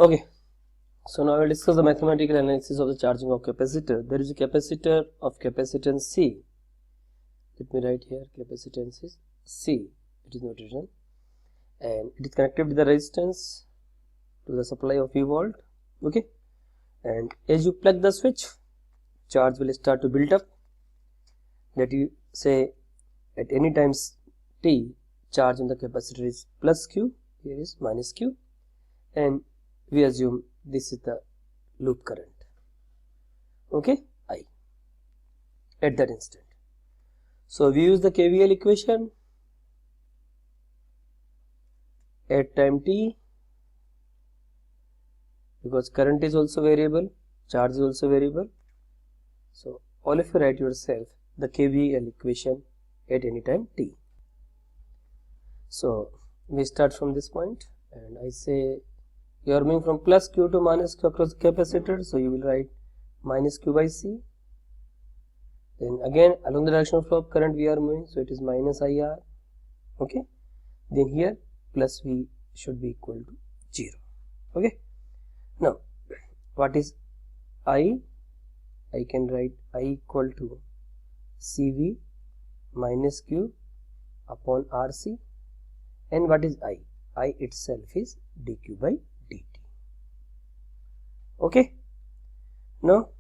Okay, so now I will discuss the mathematical analysis of the charging of capacitor. There is a capacitor of capacitance C. Let me write here, capacitance is C, it is notation, and it is connected with the resistance to the supply of V volt. Okay, and as you plug the switch, charge will start to build up. That you say at any times t, charge in the capacitor is plus Q, here is minus Q, and we assume this is the loop current, okay, I, at that instant. So we use the KVL equation at time t, because current is also variable, charge is also variable. So all of you write yourself the KVL equation at any time t. So we start from this point, and I say you are moving from plus Q to minus Q across the capacitor, so you will write minus Q by C. Then again along the direction of flow of current we are moving, so it is minus IR. Okay, then here plus V should be equal to 0. Okay, now what is I? I can write I equal to CV minus Q upon RC, and what is I? I itself is dQ by dt. Okay, now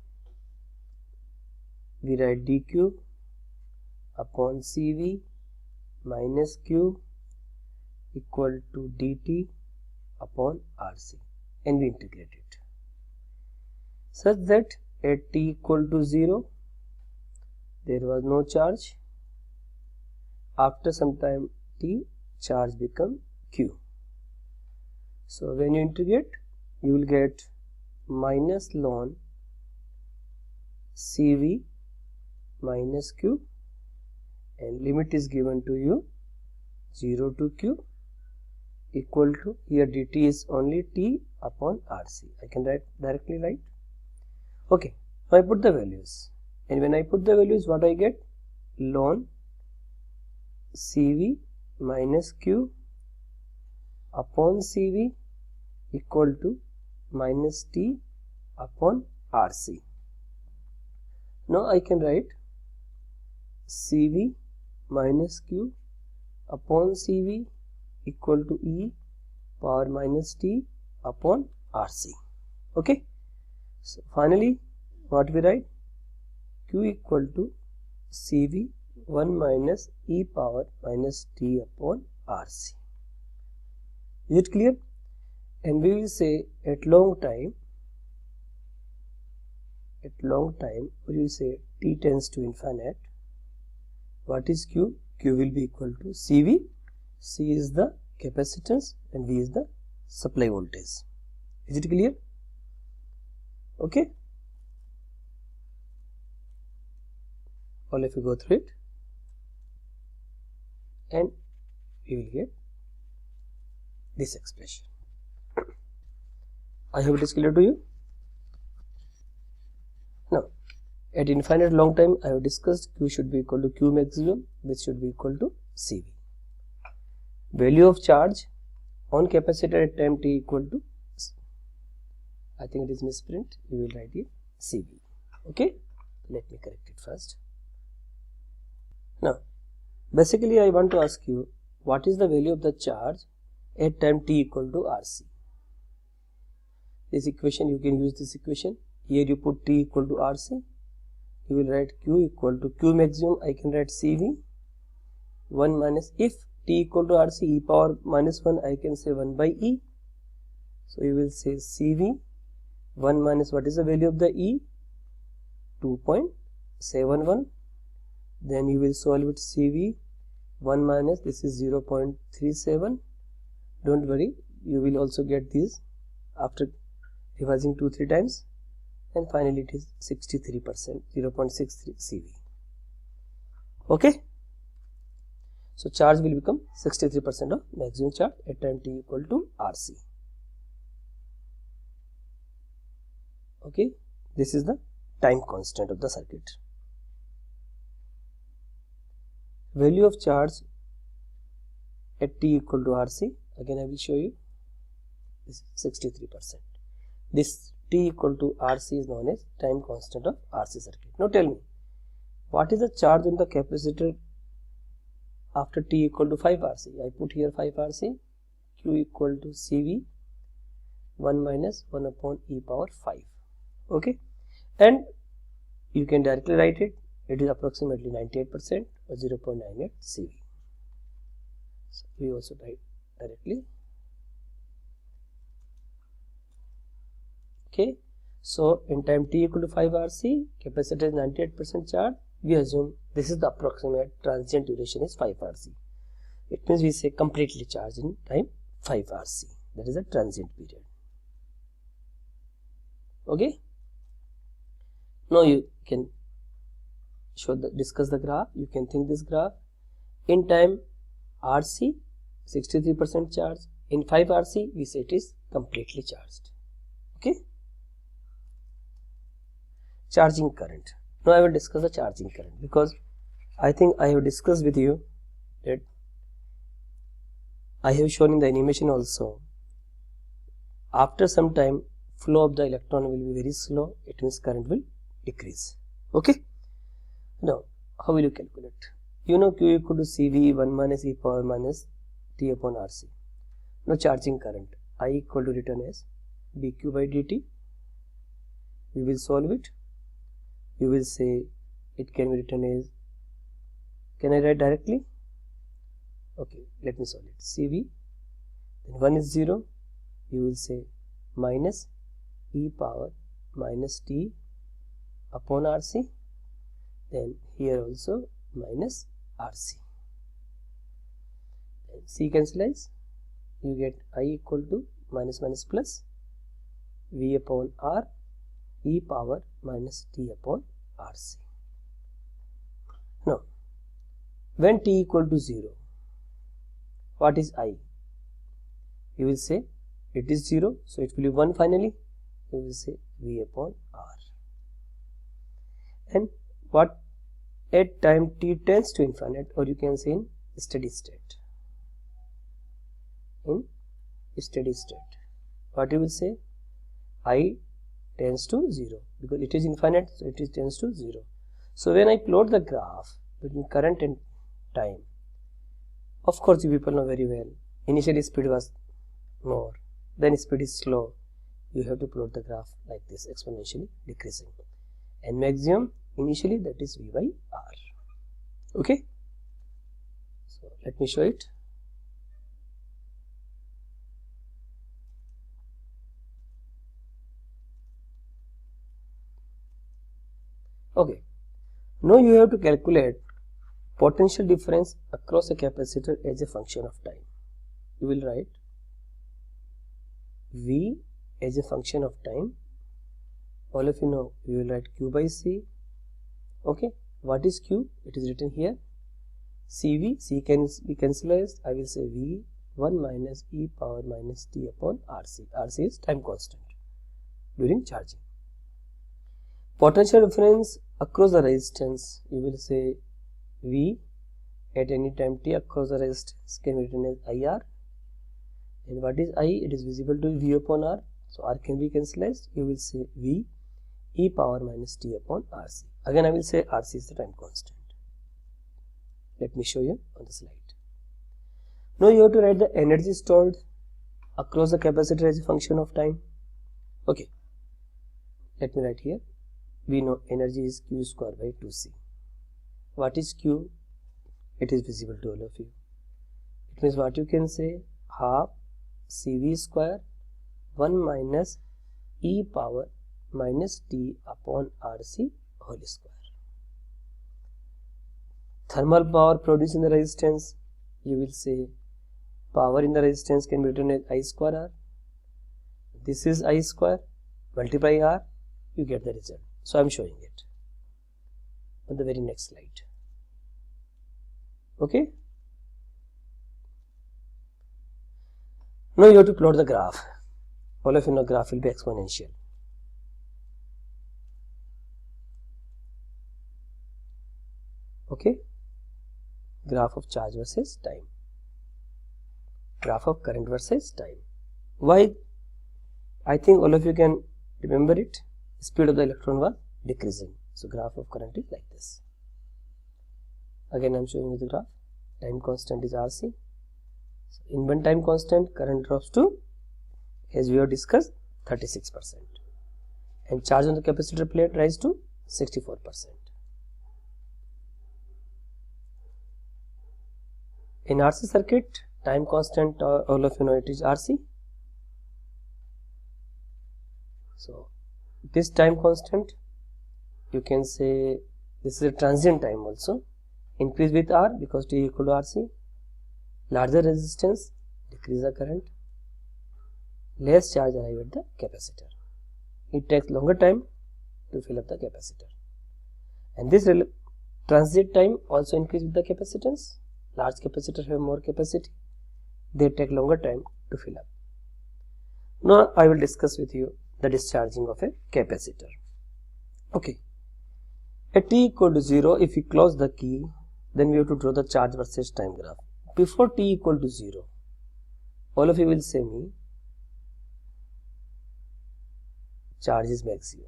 we write dQ upon CV minus Q equal to dt upon RC, and we integrate it such that at t equal to 0 there was no charge. After some time t, charge become Q. So when you integrate, you will get minus ln CV minus Q, and limit is given to you 0 to Q equal to, here dt is only t upon RC. I can directly write. Okay, now I put the values, and when I put the values, what I get? Ln CV minus Q upon CV equal to minus t upon RC. Now I can write CV minus Q upon CV equal to e power minus t upon RC. Okay, so finally what we write? Q equal to CV 1 minus e power minus t upon RC. Is it clear? And we will say at long time, we will say t tends to infinite. What is Q? Q will be equal to CV. C is the capacitance and V is the supply voltage. Is it clear? Okay, all of you go through it, and you will get this expression. I hope it is clear to you. Now at infinite long time, I have discussed Q should be equal to Q maximum, which should be equal to CV. Value of charge on capacitor at time t equal to, I think it is misprint, we will write it CV. Okay, let me correct it first. Now basically I want to ask you, what is the value of the charge at time t equal to RC? This equation, you can use this equation. Here you put t equal to RC, you will write Q equal to Q maximum, I can write CV 1 minus, if t equal to RC e power minus 1, I can say 1 by E. So you will say CV 1 minus, what is the value of the E? 2.71. Then you will solve it, CV 1 minus, this is 0.37. Don't worry, you will also get this after revising 2-3 times, and finally it is 63%, 0.63 CV. Okay, so charge will become 63% of maximum charge at time t equal to RC. Okay, this is the time constant of the circuit. Value of charge at t equal to RC, again I will show you, is 63%. this t equal to RC is known as time constant of RC circuit. Now tell me, what is the charge on the capacitor after t equal to 5 RC? I put here 5 RC, Q equal to CV 1 minus 1 upon e power 5. Okay, and you can directly write it. It is approximately 98% or 0.98 CV. So we also write directly. Okay, so in time t equal to 5 RC, capacitor is 98% charge. We assume this is the approximate transient duration is 5 RC. It means we say completely charged in time 5 RC. That is a transient period. Okay. Now you can discuss the graph. You can think this graph. In time RC, 63% charge. In 5 RC, we say it is completely charged. Okay. Charging current. Now I will discuss the charging current, because I think I have discussed with you that I have shown in the animation also. After some time, flow of the electron will be very slow. It means current will decrease. Okay. Now, how will you calculate? You know Q equal to CV 1 minus e power minus t upon RC. Now charging current, I equal to written as dq by dt. We will solve it. You will say it can be written as, can I write directly? Okay, let me solve it. CV, then 1 is 0. You will say minus e power minus t upon RC. Then here also minus RC. Then C cancels. You get I equal to minus minus plus V upon R e power minus t upon RC. Now, when t equal to 0, what is I? You will say it is 0, so it will be 1 finally. You will say V upon R. And what at time t tends to infinite, or you can say in steady state. In steady state, what you will say? I tends to 0, because it is infinite, so it tends to 0. So when I plot the graph between current and time, of course you people know very well, initially speed was more, then speed is slow. You have to plot the graph like this, exponentially decreasing, and maximum initially, that is V by R. Okay, so let me show it. Okay, now you have to calculate potential difference across a capacitor as a function of time. You will write V as a function of time. All of you know, we will write Q by C. Okay, what is Q? It is written here. CV, C can be cancelled. I will say V 1 minus e power minus t upon RC. RC is time constant during charging. Potential difference across the resistance, you will say V at any time t across the resistance can be written as IR. And what is I? It is visible to V upon R. So R can be cancelled. You will say V e power minus t upon RC. Again I will say RC is the time constant. Let me show you on the slide. Now you have to write the energy stored across the capacitor as a function of time. Okay, let me write here. We know energy is Q square by 2C. What is Q? It is visible to all of you. It means what you can say, half CV square 1 minus e power minus t upon RC whole square. Thermal power produced in the resistance, you will say power in the resistance can be written as I square R. This is I square, multiply R, you get the result. So I am showing it on the very next slide. Okay. Now you have to plot the graph. All of you know graph will be exponential. Okay. Graph of charge versus time. Graph of current versus time. Why I think all of you can remember it. Speed of the electron was decreasing. So graph of current is like this. Again I am showing you the graph. Time constant is RC. So in one time constant, current drops to, as we have discussed, 36%. And charge on the capacitor plate rise to 64%. In RC circuit, time constant, all of you know it is RC. So this time constant, you can say this is a transient time also. Increase with R because T equal to RC. Larger resistance, decrease the current. Less charge arrive at the capacitor. It takes longer time to fill up the capacitor. And this transit time also increase with the capacitance. Large capacitors have more capacity. They take longer time to fill up. Now I will discuss with you the discharging of a capacitor. Okay. At t equal to 0, if we close the key, then we have to draw the charge versus time graph. Before t equal to 0, all of you will say me, charge is maximum,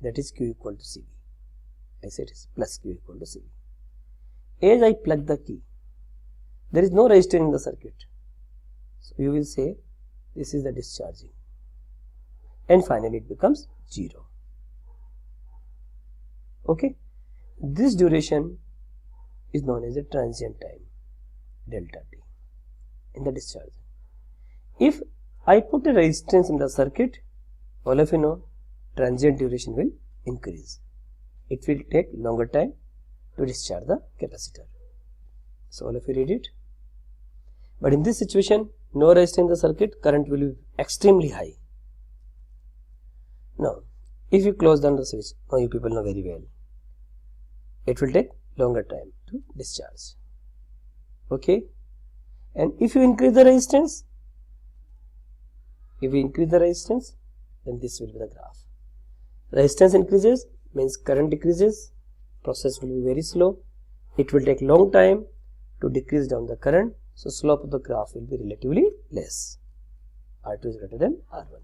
that is Q equal to CV. I said it is plus Q equal to CV. As I plug the key, there is no resistance in the circuit. So you will say this is the discharging. And finally it becomes 0. Okay. This duration is known as a transient time, delta t, in the discharging. If I put a resistance in the circuit, all of you know transient duration will increase. It will take longer time to discharge the capacitor. So all of you read it. But in this situation, no resistance in the circuit, current will be extremely high. Now, if you close down the switch, now you people know very well, it will take longer time to discharge. Okay. And if you increase the resistance, then this will be the graph. Resistance increases means current decreases, process will be very slow, it will take long time to decrease down the current, so slope of the graph will be relatively less. R2 is greater than R1.